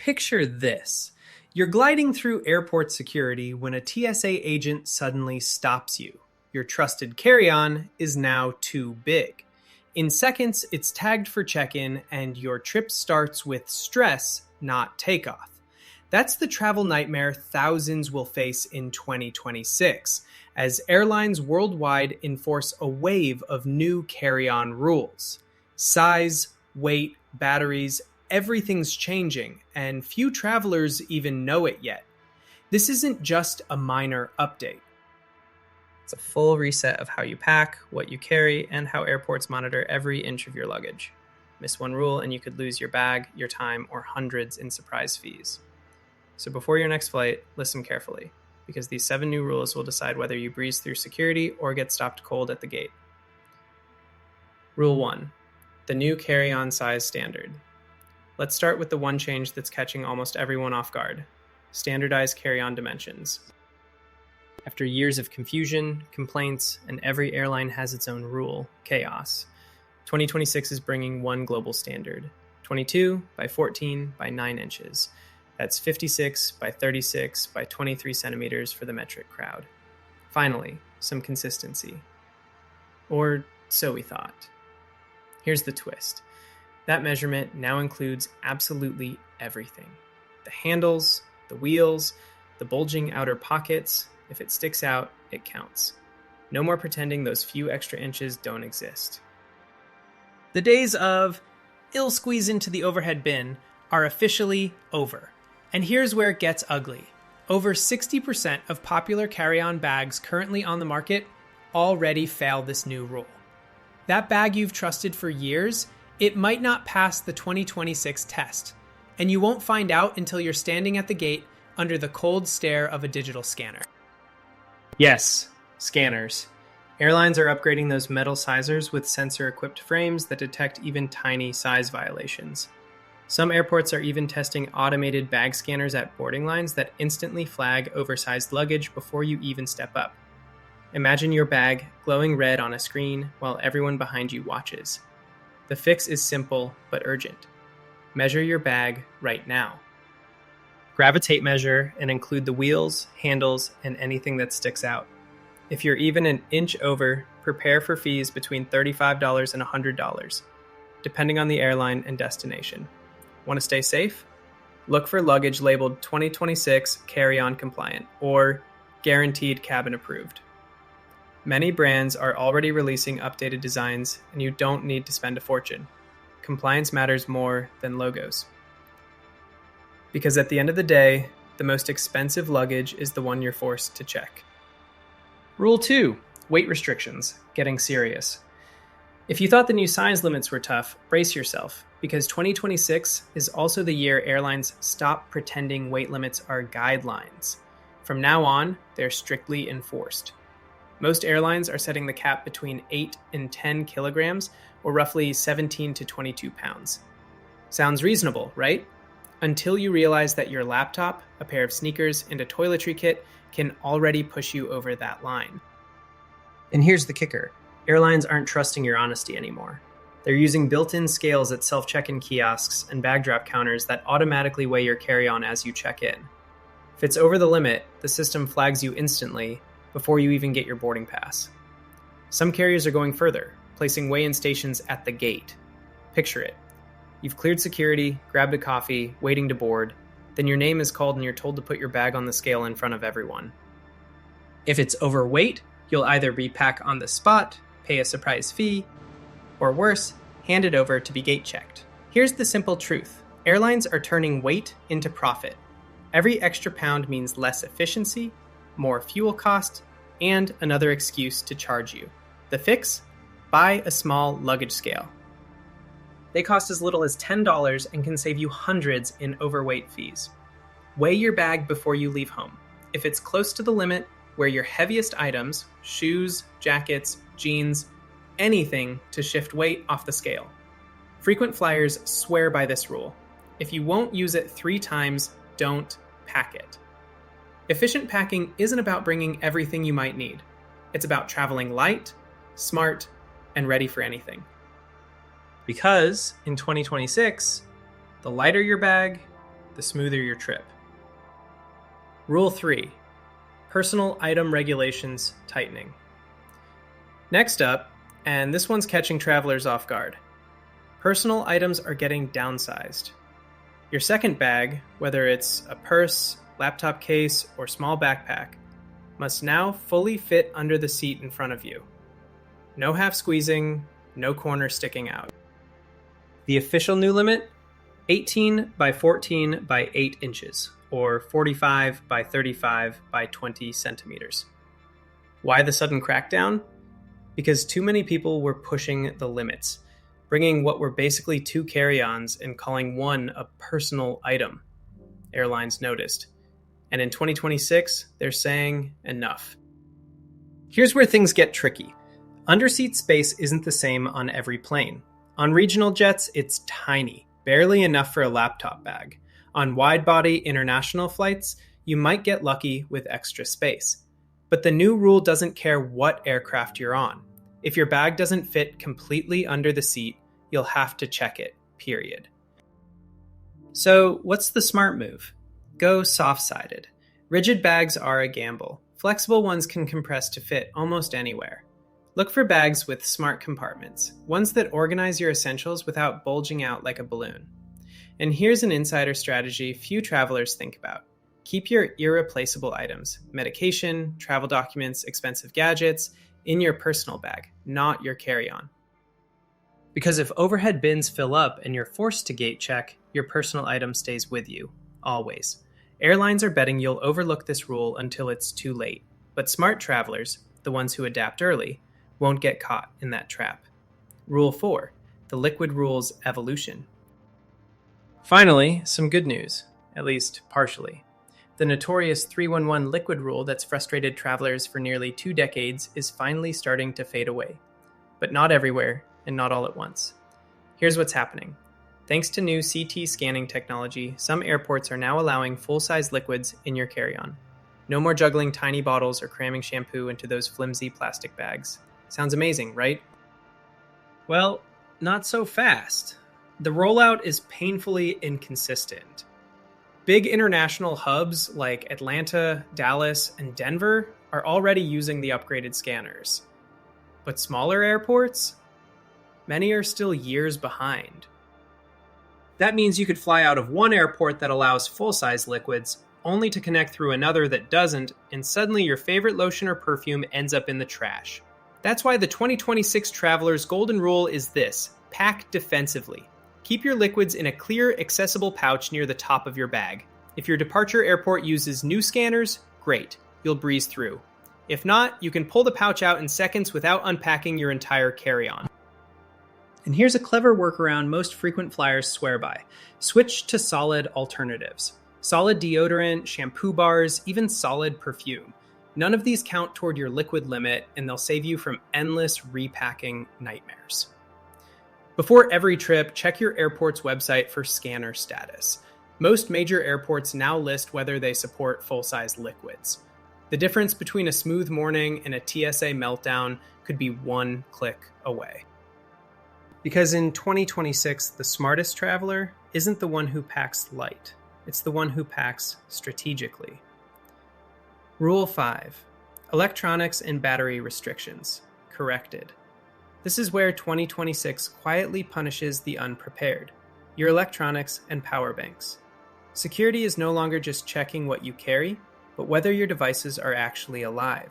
Picture this. You're gliding through airport security when a TSA agent suddenly stops you. Your trusted carry-on is now too big. In seconds, it's tagged for check-in, and your trip starts with stress, not takeoff. That's the travel nightmare thousands will face in 2026, as airlines worldwide enforce a wave of new carry-on rules. Size, weight, batteries, everything's changing, and few travelers even know it yet. This isn't just a minor update. It's a full reset of how you pack, what you carry, and how airports monitor every inch of your luggage. Miss one rule and you could lose your bag, your time, or hundreds in surprise fees. So before your next flight, listen carefully, because these 7 new rules will decide whether you breeze through security or get stopped cold at the gate. Rule 1. The new carry-on size standard. Let's start with the one change that's catching almost everyone off guard. Standardized carry-on dimensions. After years of confusion, complaints, and every airline has its own rule, chaos, 2026 is bringing one global standard, 22 by 14 by 9 inches. That's 56 by 36 by 23 centimeters for the metric crowd. Finally, some consistency. Or so we thought. Here's the twist. That measurement now includes absolutely everything. The handles, the wheels, the bulging outer pockets. If it sticks out, it counts. No more pretending those few extra inches don't exist. The days of, "It'll squeeze into the overhead bin," are officially over. And here's where it gets ugly. Over 60% of popular carry-on bags currently on the market already fail this new rule. That bag you've trusted for years, it might not pass the 2026 test, and you won't find out until you're standing at the gate under the cold stare of a digital scanner. Yes, scanners. Airlines are upgrading those metal sizers with sensor-equipped frames that detect even tiny size violations. Some airports are even testing automated bag scanners at boarding lines that instantly flag oversized luggage before you even step up. Imagine your bag glowing red on a screen while everyone behind you watches. The fix is simple but urgent. Measure your bag right now. Grab a tape measure and include the wheels, handles, and anything that sticks out. If you're even an inch over, prepare for fees between $35 and $100, depending on the airline and destination. Want to stay safe? Look for luggage labeled 2026 carry-on compliant or guaranteed cabin approved. Many brands are already releasing updated designs, and you don't need to spend a fortune. Compliance matters more than logos. Because at the end of the day, the most expensive luggage is the one you're forced to check. Rule 2. Weight restrictions. Getting serious. If you thought the new size limits were tough, brace yourself, because 2026 is also the year airlines stop pretending weight limits are guidelines. From now on, they're strictly enforced. Most airlines are setting the cap between 8 and 10 kilograms, or roughly 17 to 22 pounds. Sounds reasonable, right? Until you realize that your laptop, a pair of sneakers, and a toiletry kit can already push you over that line. And here's the kicker. Airlines aren't trusting your honesty anymore. They're using built-in scales at self-check-in kiosks and bag drop counters that automatically weigh your carry-on as you check in. If it's over the limit, the system flags you instantly before you even get your boarding pass. Some carriers are going further, placing weigh-in stations at the gate. Picture it. You've cleared security, grabbed a coffee, waiting to board, then your name is called and you're told to put your bag on the scale in front of everyone. If it's overweight, you'll either repack on the spot, pay a surprise fee, or worse, hand it over to be gate checked. Here's the simple truth. Airlines are turning weight into profit. Every extra pound means less efficiency, more fuel cost, and another excuse to charge you. The fix? Buy a small luggage scale. They cost as little as $10 and can save you hundreds in overweight fees. Weigh your bag before you leave home. If it's close to the limit, wear your heaviest items, shoes, jackets, jeans, anything to shift weight off the scale. Frequent flyers swear by this rule. If you won't use it 3 times, don't pack it. Efficient packing isn't about bringing everything you might need. It's about traveling light, smart, and ready for anything. Because in 2026, the lighter your bag, the smoother your trip. Rule 3. Personal item regulations tightening. Next up, and this one's catching travelers off guard. Personal items are getting downsized. Your second bag, whether it's a purse, laptop case, or small backpack, must now fully fit under the seat in front of you. No half squeezing, no corners sticking out. The official new limit? 18 by 14 by 8 inches, or 45 by 35 by 20 centimeters. Why the sudden crackdown? Because too many people were pushing the limits, bringing what were basically 2 carry-ons and calling one a personal item. Airlines noticed. And in 2026, they're saying enough. Here's where things get tricky. Underseat space isn't the same on every plane. On regional jets, it's tiny, barely enough for a laptop bag. On wide-body international flights, you might get lucky with extra space. But the new rule doesn't care what aircraft you're on. If your bag doesn't fit completely under the seat, you'll have to check it, period. So, what's the smart move? Go soft-sided. Rigid bags are a gamble. Flexible ones can compress to fit almost anywhere. Look for bags with smart compartments, ones that organize your essentials without bulging out like a balloon. And here's an insider strategy few travelers think about. Keep your irreplaceable items, medication, travel documents, expensive gadgets, in your personal bag, not your carry-on. Because if overhead bins fill up and you're forced to gate check, your personal item stays with you, always. Airlines are betting you'll overlook this rule until it's too late. But smart travelers, the ones who adapt early, won't get caught in that trap. Rule 4, the liquid rule's evolution. Finally, some good news, at least partially. The notorious 311 liquid rule that's frustrated travelers for nearly 2 decades is finally starting to fade away. But not everywhere, and not all at once. Here's what's happening. Thanks to new CT scanning technology, some airports are now allowing full-size liquids in your carry-on. No more juggling tiny bottles or cramming shampoo into those flimsy plastic bags. Sounds amazing, right? Well, not so fast. The rollout is painfully inconsistent. Big international hubs like Atlanta, Dallas, and Denver are already using the upgraded scanners. But smaller airports? Many are still years behind. That means you could fly out of one airport that allows full-size liquids, only to connect through another that doesn't, and suddenly your favorite lotion or perfume ends up in the trash. That's why the 2026 Traveler's Golden Rule is this: pack defensively. Keep your liquids in a clear, accessible pouch near the top of your bag. If your departure airport uses new scanners, great, you'll breeze through. If not, you can pull the pouch out in seconds without unpacking your entire carry-on. And here's a clever workaround most frequent flyers swear by. Switch to solid alternatives. Solid deodorant, shampoo bars, even solid perfume. None of these count toward your liquid limit, and they'll save you from endless repacking nightmares. Before every trip, check your airport's website for scanner status. Most major airports now list whether they support full-size liquids. The difference between a smooth morning and a TSA meltdown could be one click away. Because in 2026, the smartest traveler isn't the one who packs light. It's the one who packs strategically. Rule 5. Electronics and battery restrictions. Corrected. This is where 2026 quietly punishes the unprepared. Your electronics and power banks. Security is no longer just checking what you carry, but whether your devices are actually alive.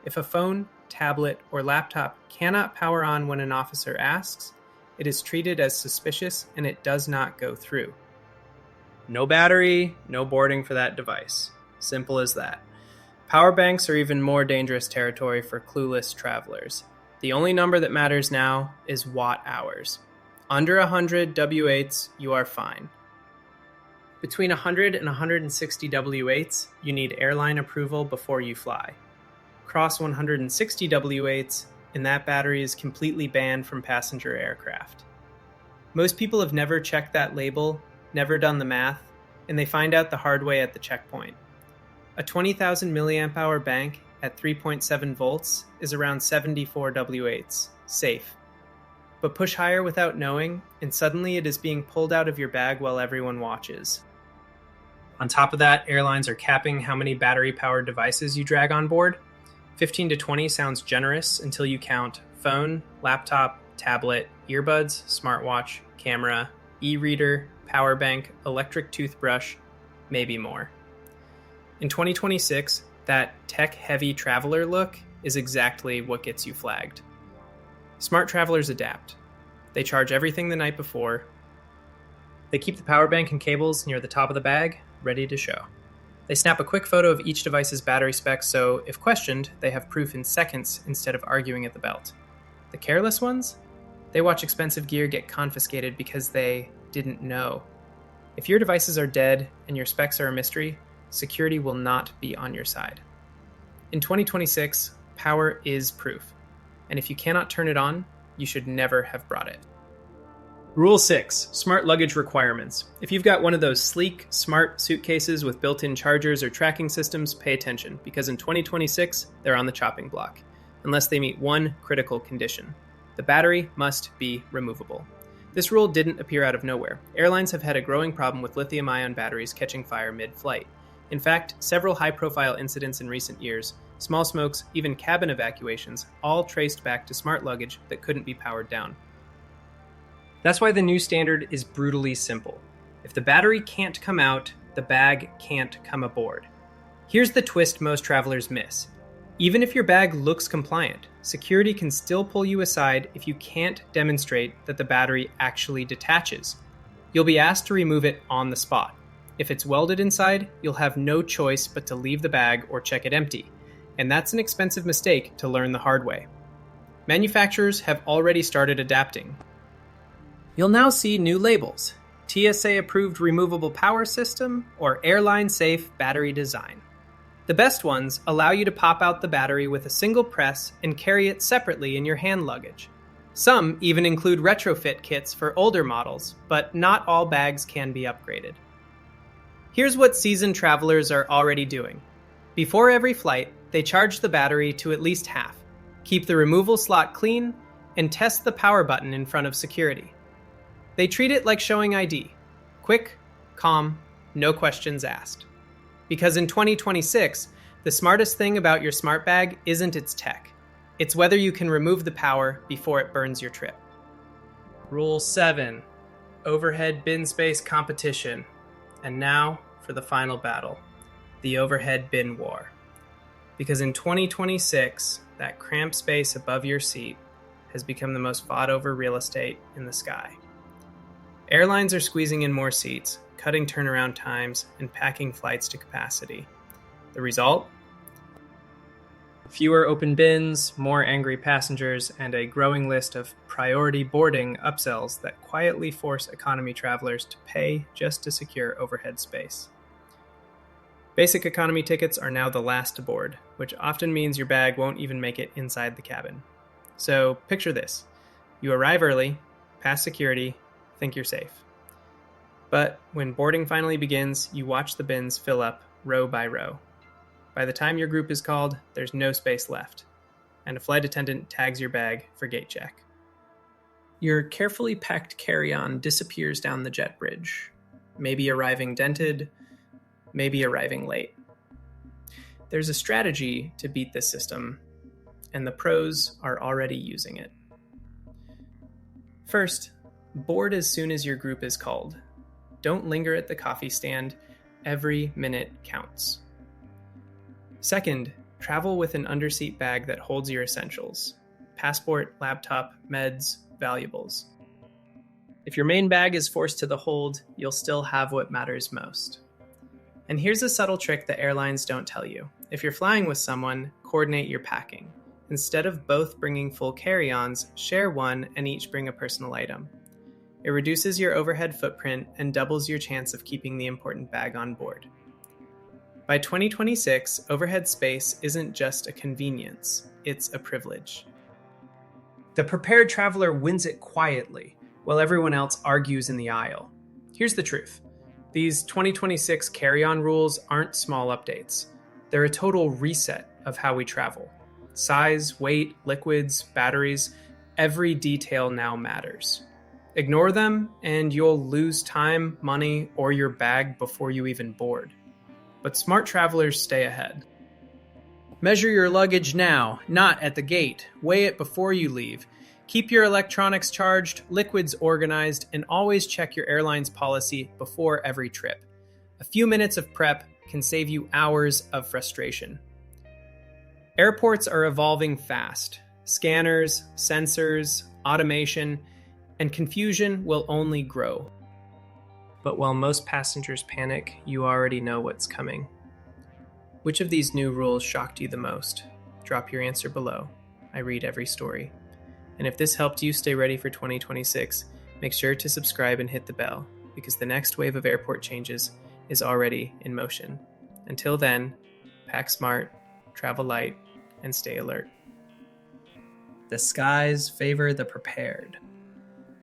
If a phone, tablet, or laptop cannot power on when an officer asks, it is treated as suspicious and it does not go through. No battery, no boarding for that device. Simple as that. Power banks are even more dangerous territory for clueless travelers. The only number that matters now is watt hours. Under 100 W8s, you are fine. Between 100 and 160 W8s, you need airline approval before you fly. Cross 160 W8s, and that battery is completely banned from passenger aircraft. Most people have never checked that label, never done the math, and they find out the hard way at the checkpoint. A 20,000 milliamp hour bank at 3.7 volts is around 74 W8s, safe. But push higher without knowing, and suddenly it is being pulled out of your bag while everyone watches. On top of that, airlines are capping how many battery-powered devices you drag on board. 15 to 20 sounds generous until you count phone, laptop, tablet, earbuds, smartwatch, camera, e-reader, power bank, electric toothbrush, maybe more. In 2026, that tech-heavy traveler look is exactly what gets you flagged. Smart travelers adapt. They charge everything the night before. They keep the power bank and cables near the top of the bag, ready to show. They snap a quick photo of each device's battery specs, so if questioned, they have proof in seconds instead of arguing at the belt. The careless ones? They watch expensive gear get confiscated because they didn't know. If your devices are dead and your specs are a mystery, security will not be on your side. In 2026, power is proof, and if you cannot turn it on, you should never have brought it. Rule 6. Smart luggage requirements. If you've got one of those sleek, smart suitcases with built-in chargers or tracking systems, pay attention, because in 2026, they're on the chopping block, unless they meet one critical condition. The battery must be removable. This rule didn't appear out of nowhere. Airlines have had a growing problem with lithium-ion batteries catching fire mid-flight. In fact, several high-profile incidents in recent years, small smokes, even cabin evacuations, all traced back to smart luggage that couldn't be powered down. That's why the new standard is brutally simple. If the battery can't come out, the bag can't come aboard. Here's the twist most travelers miss. Even if your bag looks compliant, security can still pull you aside if you can't demonstrate that the battery actually detaches. You'll be asked to remove it on the spot. If it's welded inside, you'll have no choice but to leave the bag or check it empty. And that's an expensive mistake to learn the hard way. Manufacturers have already started adapting. You'll now see new labels: TSA approved removable power system or airline safe battery design. The best ones allow you to pop out the battery with a single press and carry it separately in your hand luggage. Some even include retrofit kits for older models, but not all bags can be upgraded. Here's what seasoned travelers are already doing. Before every flight, they charge the battery to at least half, keep the removal slot clean, and test the power button in front of security. They treat it like showing ID. Quick, calm, no questions asked. Because in 2026, the smartest thing about your smart bag isn't its tech. It's whether you can remove the power before it burns your trip. Rule 7. Overhead bin space competition. And now for the final battle, the overhead bin war. Because in 2026, that cramped space above your seat has become the most fought over real estate in the sky. Airlines are squeezing in more seats, cutting turnaround times, and packing flights to capacity. The result? Fewer open bins, more angry passengers, and a growing list of priority boarding upsells that quietly force economy travelers to pay just to secure overhead space. Basic economy tickets are now the last to board, which often means your bag won't even make it inside the cabin. So picture this. You arrive early, pass security, think you're safe. But when boarding finally begins, you watch the bins fill up row by row. By the time your group is called, there's no space left, and a flight attendant tags your bag for gate check. Your carefully packed carry-on disappears down the jet bridge, maybe arriving dented, maybe arriving late. There's a strategy to beat this system, and the pros are already using it. First, board as soon as your group is called. Don't linger at the coffee stand. Every minute counts. Second, travel with an underseat bag that holds your essentials: passport, laptop, meds, valuables. If your main bag is forced to the hold, you'll still have what matters most. And here's a subtle trick that airlines don't tell you. If you're flying with someone, coordinate your packing. Instead of both bringing full carry-ons, share one and each bring a personal item. It reduces your overhead footprint and doubles your chance of keeping the important bag on board. By 2026, overhead space isn't just a convenience, it's a privilege. The prepared traveler wins it quietly, while everyone else argues in the aisle. Here's the truth. These 2026 carry-on rules aren't small updates. They're a total reset of how we travel. Size, weight, liquids, batteries, every detail now matters. Ignore them, and you'll lose time, money, or your bag before you even board. But smart travelers stay ahead. Measure your luggage now, not at the gate. Weigh it before you leave. Keep your electronics charged, liquids organized, and always check your airline's policy before every trip. A few minutes of prep can save you hours of frustration. Airports are evolving fast. Scanners, sensors, automation, and confusion will only grow. But while most passengers panic, you already know what's coming. Which of these new rules shocked you the most? Drop your answer below. I read every story. And if this helped you stay ready for 2026, make sure to subscribe and hit the bell, because the next wave of airport changes is already in motion. Until then, pack smart, travel light, and stay alert. The skies favor the prepared.